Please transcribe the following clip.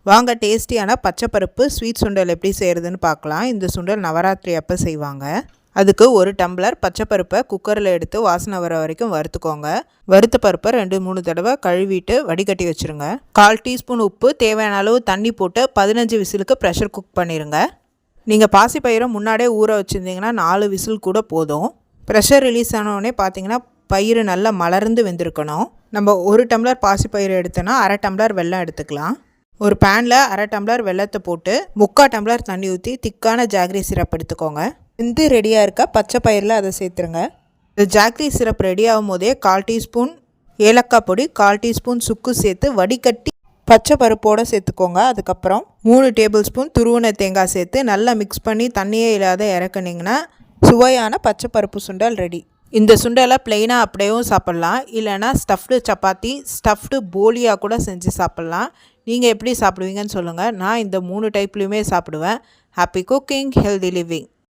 வாங்க டேஸ்டியான பச்சைப்பருப்பு ஸ்வீட் சுண்டல் எப்படி செய்கிறதுன்னு பார்க்கலாம். இந்த சுண்டல் நவராத்திரி அப்போ செய்வாங்க. அதுக்கு ஒரு டம்ளர் பச்சைப்பருப்பை குக்கரில் எடுத்து வாசனை வர வரைக்கும் வறுத்துக்கோங்க. வறுத்த பருப்பை 2-3 தடவை கழுவிட்டு வடிகட்டி வச்சுருங்க. 1/4 டீஸ்பூன் உப்பு, தேவையான அளவு தண்ணி போட்டு 15 விசிலுக்கு ப்ரெஷர் குக் பண்ணிடுங்க. நீங்கள் பாசிப்பயிரை முன்னாடியே ஊற வச்சுருந்தீங்கன்னா 4 விசில் கூட போதும். ப்ரெஷர் ரிலீஸ் ஆனோடனே பார்த்தீங்கன்னா பயிறு நல்லா மலர்ந்து வெந்திருக்கணும். நம்ம 1 டம்ளர் பாசிப்பயிறு எடுத்தோன்னா 1/2 டம்ளர் வெல்லம் எடுத்துக்கலாம். ஒரு பேனில் 1/2 டம்ளர் வெல்லத்தை போட்டு 3/4 டம்ளர் தண்ணி ஊற்றி திக்கான ஜாகரி சிரப் எடுத்துக்கோங்க. வெந்து ரெடியாக இருக்க பச்சை பயிரில் அதை சேர்த்துருங்க. இந்த ஜாகரி சிரப் ரெடி ஆகும் போதே 1/4 டீஸ்பூன் ஏலக்காய் பொடி, 1/4 டீஸ்பூன் சுக்கு சேர்த்து வடிகட்டி பச்சை பருப்போடு சேர்த்துக்கோங்க. அதுக்கப்புறம் 3 டேபிள் ஸ்பூன் துருவின தேங்காய் சேர்த்து நல்லா மிக்ஸ் பண்ணி தண்ணியே இல்லாத இறக்குனிங்கன்னா சுவையான பச்சை பருப்பு சுண்டல் ரெடி. இந்த சுண்டலை ப்ளெயினாக அப்படியேவும் சாப்பிட்லாம், இல்லைனா ஸ்டஃப்டு சப்பாத்தி, ஸ்டஃப்டு போலியாக கூட செஞ்சு சாப்பிட்லாம். நீங்கள் எப்படி சாப்பிடுவீங்கன்னு சொல்லுங்கள். நான் இந்த 3 டைப்லையுமே சாப்பிடுவேன். Happy cooking, healthy living.